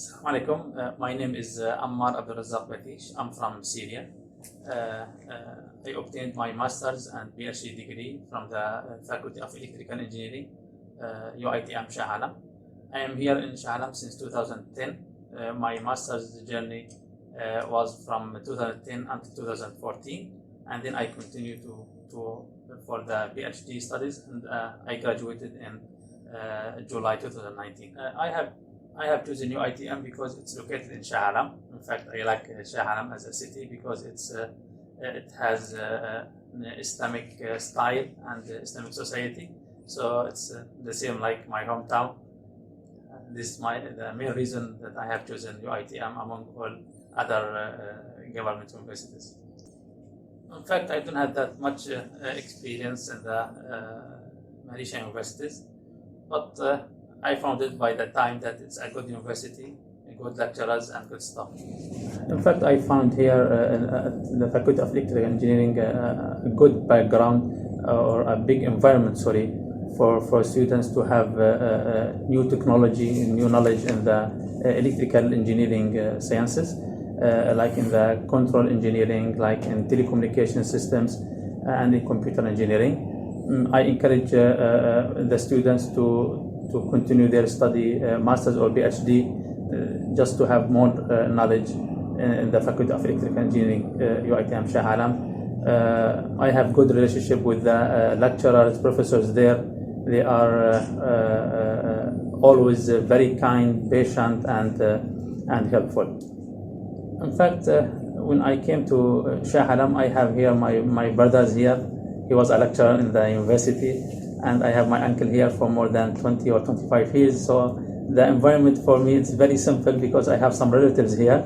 Assalamu alaikum. My name is Ammar Abdulrazak Batish. I'm from Syria. I obtained my master's and PhD degree from the Faculty of Electrical Engineering, UITM Shah Alam. I am here in Shah Alam since 2010. My master's journey was from 2010 until 2014, and then I continued for the PhD studies, and I graduated in July 2019. I have chosen UITM because it's located in Shah Alam. In fact, I like Shah Alam as a city because it has Islamic style and Islamic society. So it's the same like my hometown. This is the main reason that I have chosen UITM among all other government universities. In fact, I don't have that much experience in the Malaysian universities, but I found it by the time that it's a good university, good lecturers, and good staff. In fact, I found here at the Faculty of Electrical Engineering a good background or a big environment, for students to have new technology, new knowledge in the electrical engineering sciences, like in the control engineering, like in telecommunication systems, and in computer engineering. I encourage the students to continue their study, master's or PhD, just to have more knowledge in the Faculty of Electrical Engineering, UITM Shah Alam. I have good relationship with the lecturers, professors there. They are always very kind, patient, and helpful. In fact, when I came to Shah Alam, I have here my brothers here. He was a lecturer in the university, and I have my uncle here for more than 20 or 25 years. So the environment for me is very simple because I have some relatives here.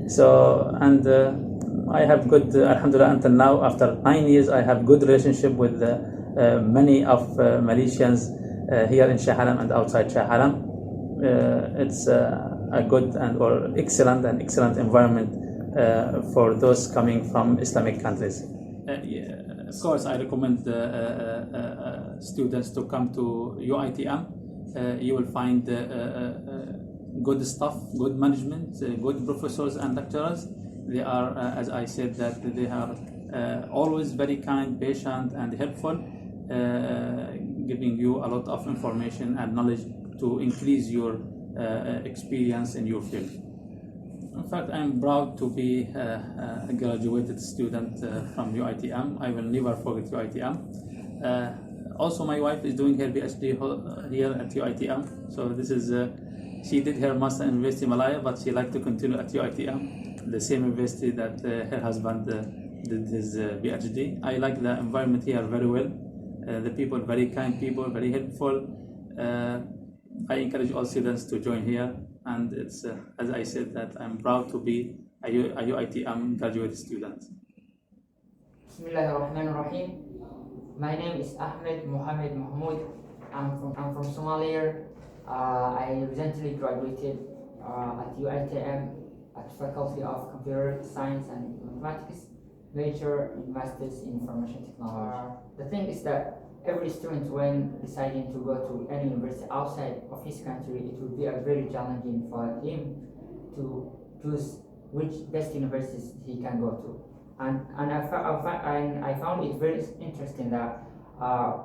So, and I have good, alhamdulillah, until now, after 9 years, I have good relationship with many of Malaysians here in Shah Alam and outside Shah Alam. It's a good or excellent environment for those coming from Islamic countries. Yeah, of course, I recommend students to come to UITM. You will find good staff, good management, good professors and lecturers. They are, as I said, that they are always very kind, patient, and helpful, giving you a lot of information and knowledge to increase your experience in your field. In fact, I'm proud to be a graduated student from UITM. I will never forget UITM. Also, my wife is doing her PhD here at UITM. So this is, she did her master in University Malaya, but she liked to continue at UITM, the same university that her husband did his PhD. I like the environment here very well. The people, very kind people, very helpful. I encourage all students to join here. And it's, as I said, that I'm proud to be a UITM graduate student. Bismillahirrahmanirrahim. My name is Ahmed Mohamed Mahmoud. I'm from Somalia. I recently graduated at UITM at Faculty of Computer Science and Mathematics, major in Masters in Information Technology. The thing is that every student, when deciding to go to any university outside of his country, it would be very challenging for him to choose which best universities he can go to. And I found it very interesting that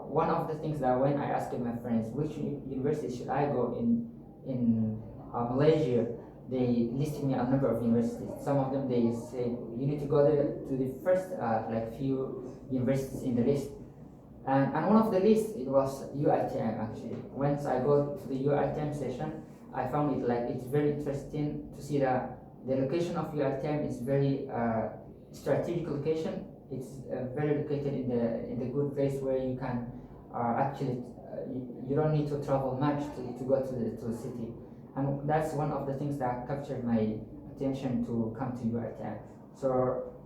one of the things that when I asked my friends which university should I go in Malaysia, they listed me a number of universities. Some of them they say you need to go to the first few universities in the list. And one of the lists, it was UITM actually. Once I go to the UITM session, I found it it's very interesting to see that the location of UITM is very strategic location. It's very located in the good place where you can actually you don't need to travel much to go to the city, and that's one of the things that captured my attention to come to UITM. So.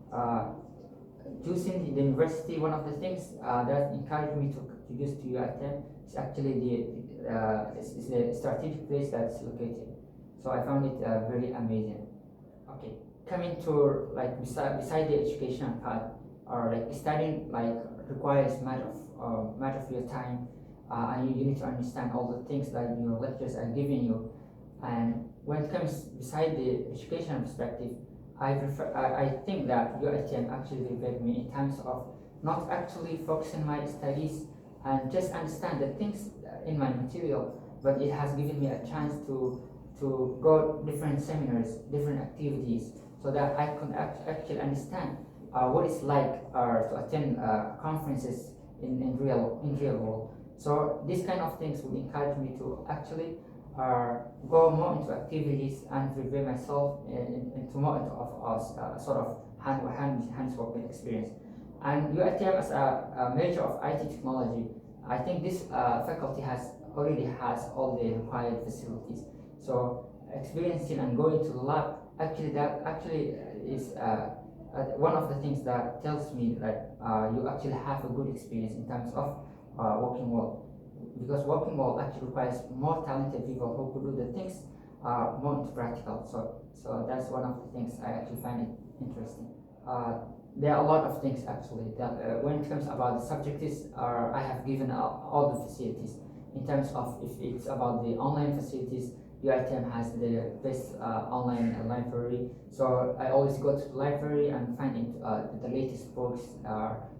Choosing the university, one of the things that encouraged me to choose to UITM is actually the strategic place that's located. So I found it very amazing. Okay, coming to beside the education part, or studying requires much of your time, and you need to understand all the things that your lecturers are giving you, and when it comes beside the educational perspective, I think that UITM actually prepared me in terms of not actually focusing my studies and just understand the things in my material, but it has given me a chance to go different seminars, different activities, so that I could actually understand what it's like to attend conferences in real world. So these kind of things would encourage me to actually go more into activities and prepare myself into more of sort of hands-working experience. And UITM as a major of IT technology, I think this faculty already has all the required facilities. So experiencing and going to the lab, actually is one of the things that tells me that you actually have a good experience in terms of working world, because working world actually requires more talented people who could do the things more into practical. So that's one of the things I actually find it interesting. There are a lot of things actually that when it comes about the subjects, I have given all the facilities. In terms of if it's about the online facilities, UITM has the best online library. So I always go to the library and find the latest books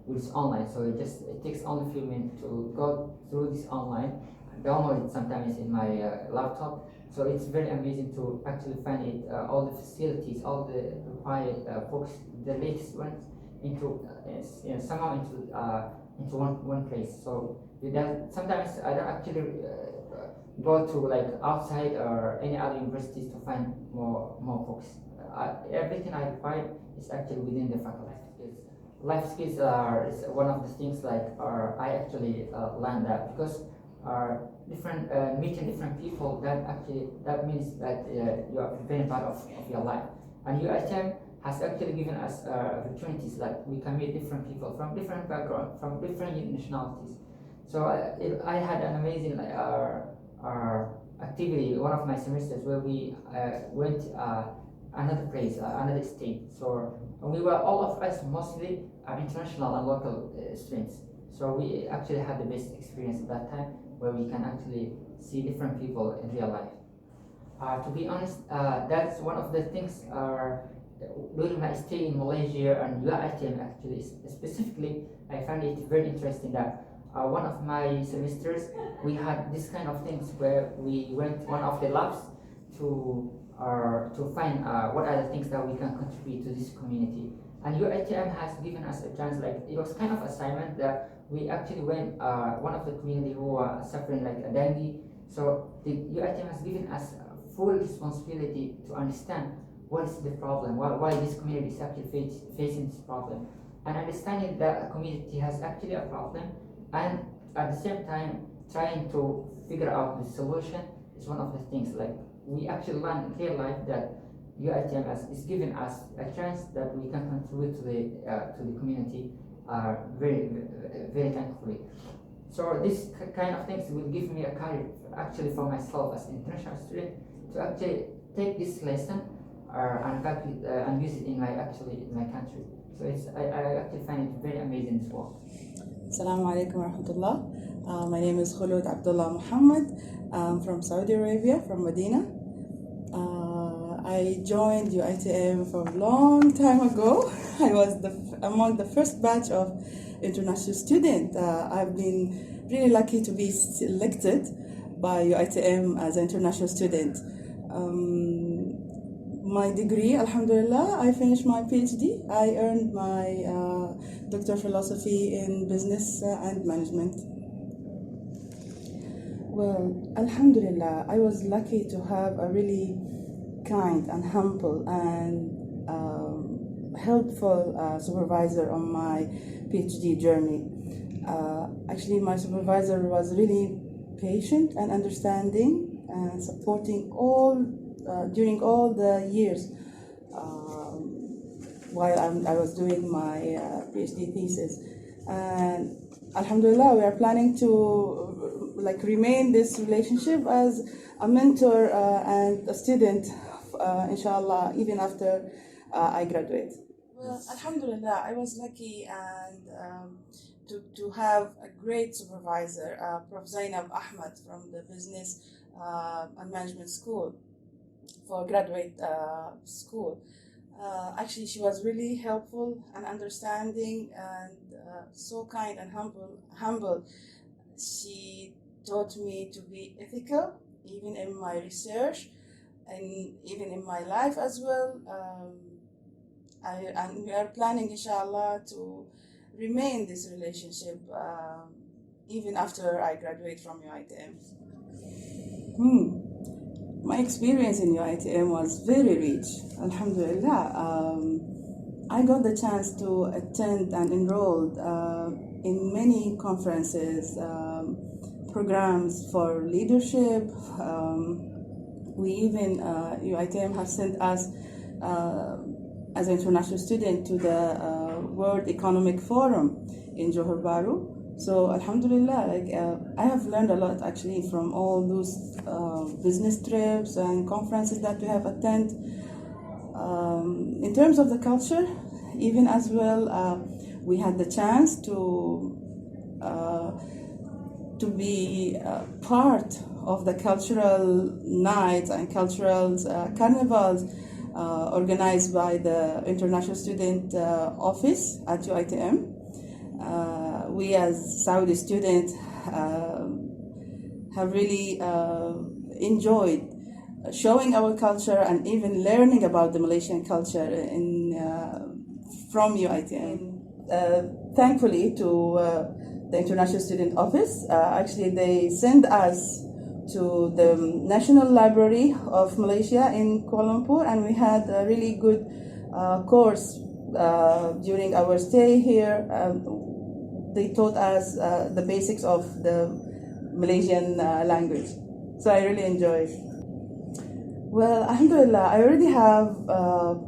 which is online. So it takes only a few minutes to go through this online, download it sometimes in my laptop. So it's very amazing to actually find it, all the facilities, all the required books, the latest ones somehow into one place. So sometimes I don't actually go to like outside or any other universities to find more books. Everything I require is actually within the faculty. Life skills is one of the things like I actually learned that because different meeting different people, that means that you are preparing part of your life. And UITM has actually given us opportunities that we can meet different people from different backgrounds, from different nationalities. So I had an amazing activity one of my semesters where we went another place, another state. So we were all of us mostly international and local students. So we actually had the best experience at that time where we can actually see different people in real life. To be honest, that's one of the things during my stay in Malaysia and UITM actually specifically, I found it very interesting that one of my semesters we had this kind of things where we went one of the labs to find what are the things that we can contribute to this community. And UITM has given us a chance, like it was kind of assignment that we actually went one of the community who are suffering like a dengue. So the UITM has given us full responsibility to understand what is the problem, why this community is actually facing this problem, and understanding that a community has actually a problem, and at the same time trying to figure out the solution is one of the things like we actually learn in real life that UITM is giving us a chance that we can contribute to the community very very thankfully. So this kind of things will give me a courage actually for myself as an international student to actually take this lesson and use it in my country. So I actually find it very amazing as well. Assalamu alaikum wa rahmatullah. My name is Khulud Abdullah Muhammad. I'm from Saudi Arabia, from Medina. I joined UITM for a long time ago. I was among the first batch of international students. I've been really lucky to be selected by UITM as an international student. My degree, alhamdulillah, I finished my PhD. I earned my Doctor of Philosophy in Business and Management. Well, alhamdulillah, I was lucky to have a really kind and humble and helpful supervisor on my PhD journey. Actually, my supervisor was really patient and understanding and supporting during all the years while I was doing my PhD thesis. And alhamdulillah, we are planning to remain this relationship as a mentor and a student, inshallah, even after I graduate. Well, alhamdulillah, I was lucky and to have a great supervisor, Prof. Zainab Ahmed from the Business and Management School. for graduate school. Actually, she was really helpful and understanding and so kind and humble. She taught me to be ethical, even in my research and even in my life as well. And we are planning, inshallah, to remain this relationship even after I graduate from UITM. My experience in UITM was very rich, alhamdulillah. I got the chance to attend and enrolled in many conferences, programs for leadership. We even, UITM have sent us as an international student to the World Economic Forum in Johor Bahru. So alhamdulillah, I have learned a lot actually from all those business trips and conferences that we have attended. In terms of the culture, even as well, we had the chance to be part of the cultural nights and cultural carnivals organized by the International Student Office at UITM. We as Saudi students have really enjoyed showing our culture and even learning about the Malaysian culture from UITM. Thankfully to the International Student Office, actually they send us to the National Library of Malaysia in Kuala Lumpur, and we had a really good course during our stay here. They taught us the basics of the Malaysian language, so I really enjoyed. Well, alhamdulillah, I already have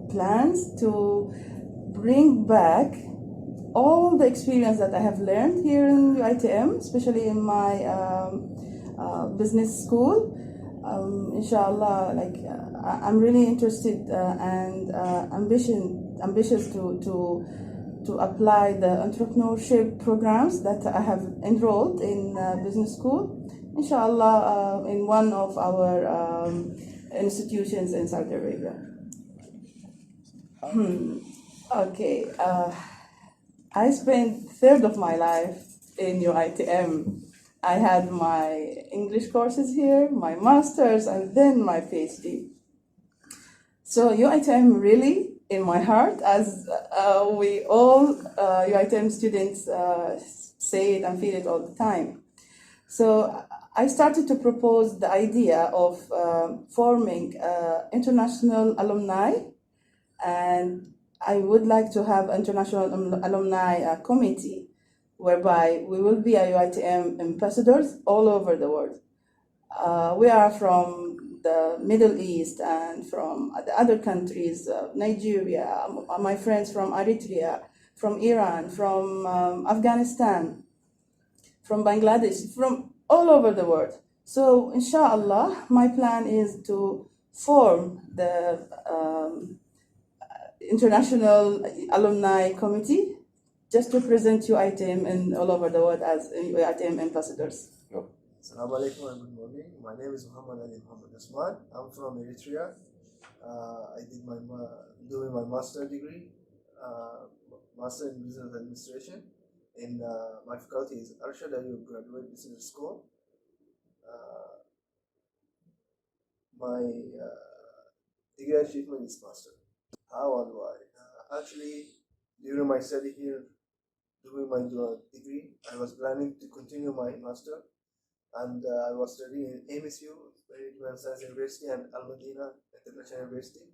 plans to bring back all the experience that I have learned here in UITM, especially in my business school. Inshallah, I'm really interested and ambitious to apply the entrepreneurship programs that I have enrolled in business school. Inshallah, in one of our institutions in Saudi Arabia. Okay. I spent third of my life in UITM. I had my English courses here, my master's, and then my PhD. So UITM really in my heart, as we all UITM students say it and feel it all the time. So I started to propose the idea of forming international alumni, and I would like to have international alumni committee, whereby we will be UITM ambassadors all over the world. We are from the Middle East and from the other countries, Nigeria, my friends from Eritrea, from Iran, from Afghanistan, from Bangladesh, from all over the world. So inshallah, my plan is to form the International Alumni Committee just to present UITM and all over the world as UITM ambassadors. Assalamu alaikum and good morning. My name is Muhammad Ali Muhammad Usman. I'm from Eritrea. I did doing my master degree, master in business administration. In my faculty is Arshad Ayub Graduate Business School. My degree achievement is master. How and why? Actually, during my study here, doing my degree, I was planning to continue my master, and I was studying in AMSU, Management Science University, and Al Madina International University.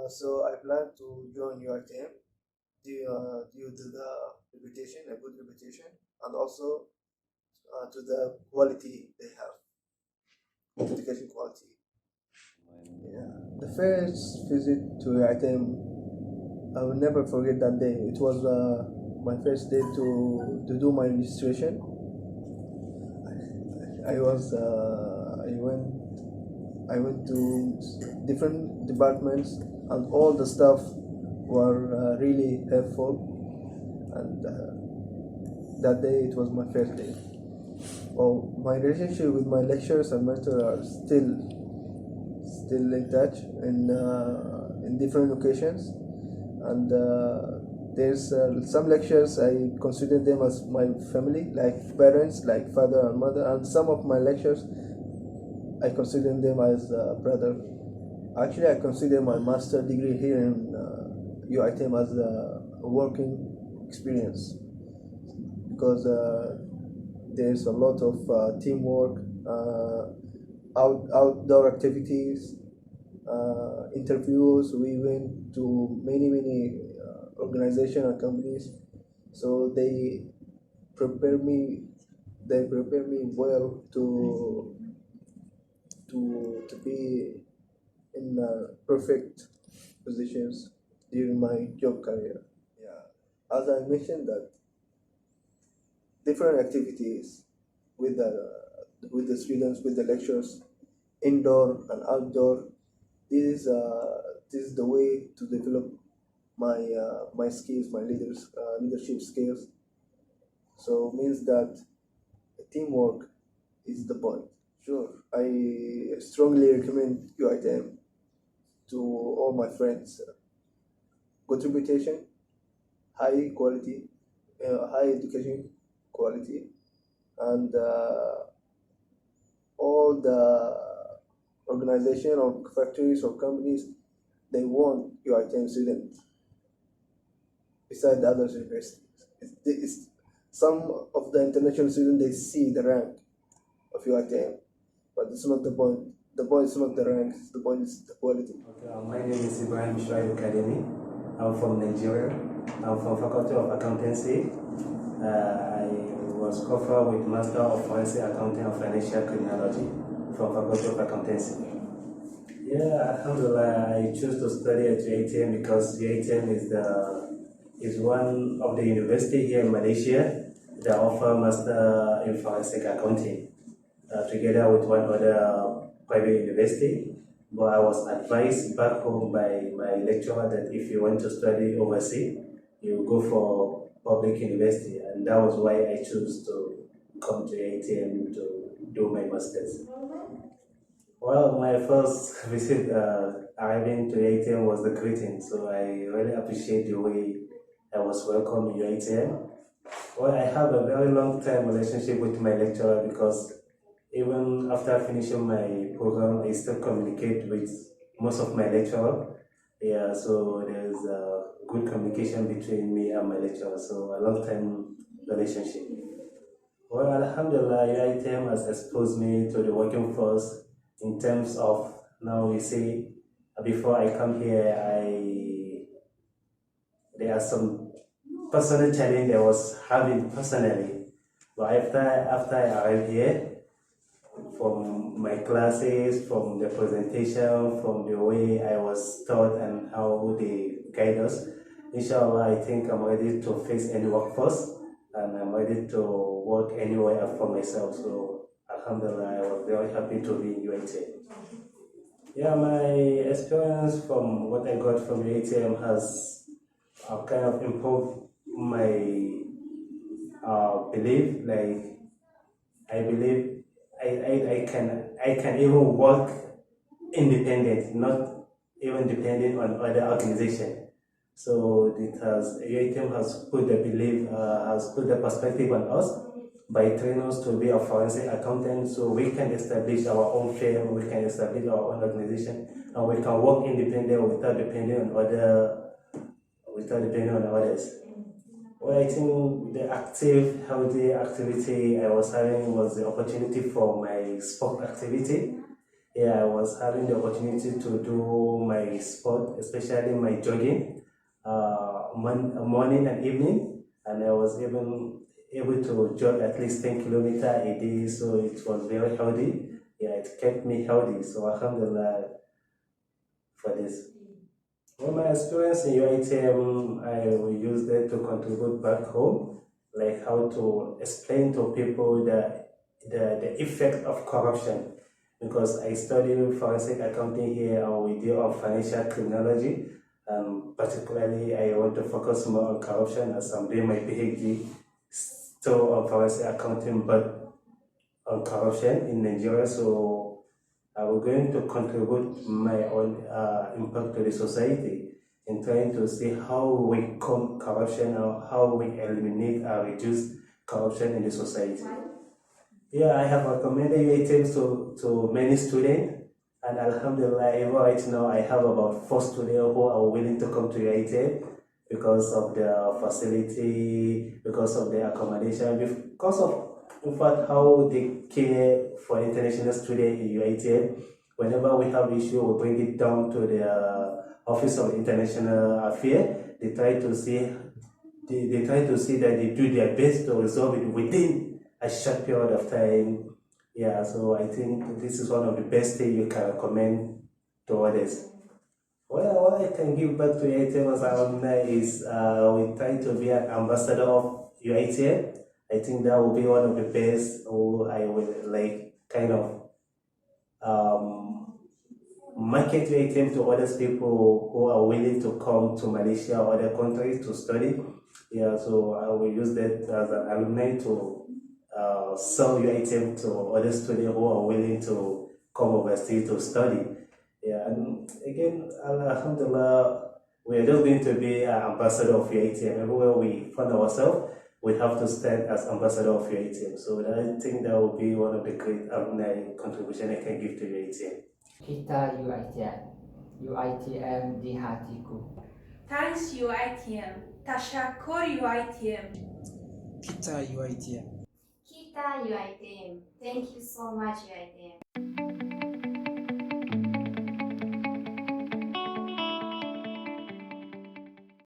So I plan to join UITM due to the reputation, a good reputation, and also to the quality they have, education quality. Yeah. The first visit to UITM, I will never forget that day. It was my first day to do my registration. I went to different departments, and all the staff were really helpful. And that day it was my first day. Well, my relationship with my lecturers and mentors are still still in touch in different occasions, and there's some lectures I consider them as my family, like parents, like father and mother, and some of my lectures I consider them as brother. Actually, I consider my master degree here in UITM as a working experience because there's a lot of teamwork, outdoor activities, interviews. We went to many organizations and companies, so they prepare me. They prepare me well to be in perfect positions during my job career. Yeah, as I mentioned that different activities with the students, with the lectures, indoor and outdoor. This is the way to develop my skills, my leadership skills. So means that teamwork is the point. Sure, I strongly recommend UITM to all my friends. Good reputation, high quality, high education quality, and all the organization or factories or companies, they want UITM students beside the other universities. Some of the international students, they see the rank of UITM, but it's not the point. The point is not the rank, the point is the quality. Okay, my name is Ibrahim Shoaib Academy. I'm from Nigeria. I'm from Faculty of Accountancy. I was offered with Master of Forensic Accounting and Financial Criminology from Faculty of Accountancy. Yeah, alhamdulillah, I choose to study at UITM because UITM is one of the university here in Malaysia that offer Master in Forensic Accounting together with one other private university. But I was advised back home by my lecturer that if you want to study overseas, you go for public university, and that was why I chose to come to UITM to do my master's. Well, my first visit arriving to UITM was the greeting, so I really appreciate the way I was welcomed in UITM. Well, I have a very long-time relationship with my lecturer because even after finishing my program, I still communicate with most of my lecturer. Yeah, so there's a good communication between me and my lecturer, so a long-time relationship. Well, alhamdulillah, UITM has exposed me to the working force in terms of, now we say, before I come here, there are some personal challenge I was having personally. But after I arrived here, from my classes, from the presentation, from the way I was taught and how they guide us, inshallah, I think I'm ready to face any workforce and I'm ready to work anywhere for myself. So, alhamdulillah, I was very happy to be in UITM. Yeah, my experience from what I got from UITM has kind of improved my belief. Like, I believe I can even work independent, not even dependent on other organization. So UITM has put the belief, has put the perspective on us by training us to be a forensic accountant, so we can establish our own firm, we can establish our own organization, and we can work independent without depending on others. Well, I think the active, healthy activity I was having was the opportunity for my sport activity. Yeah, I was having the opportunity to do my sport, especially my jogging, morning and evening, and I was even able to jog at least 10 kilometers a day, so it was very healthy. Yeah, it kept me healthy, so alhamdulillah for this. Well, my experience in UITM, I will use that to contribute back home, like how to explain to people the effect of corruption. Because I study forensic accounting here and we deal on financial criminology. Particularly, I want to focus more on corruption as I'm doing my PhD still on forensic accounting, but on corruption in Nigeria. So I'm going to contribute my own impact to the society in trying to see how we combat corruption or how we eliminate or reduce corruption in the society. Yeah, I have recommended UATM to many students, and Alhamdulillah, even right now I have about 4 students who are willing to come to UATM because of the facility, because of the accommodation, because of in fact how they care for international students in UATM. Whenever we have issue, we bring it down to the Office of International Affairs. They try to see that they do their best to resolve it within a short period of time. Yeah, so I think this is one of the best things you can recommend to others. Well, what I can give back to UITM as alumni is we try to be an ambassador of UITM. I think that will be one of the best, or I would like kind of market UITM to other people who are willing to come to Malaysia or other countries to study. Yeah, so I will use that as an alumni to sell UITM to other students who are willing to come overseas to study. Yeah, and again, Alhamdulillah, we are just going to be an ambassador of UITM. Everywhere we find ourselves, we have to stand as ambassador of UITM. So I think that will be one of the great alumni contribution I can give to UITM. Kita UITM. UITM di hatiku. Thanks UITM. Tashakkur UITM. Kita UITM. Kita UITM. Thank you so much UITM.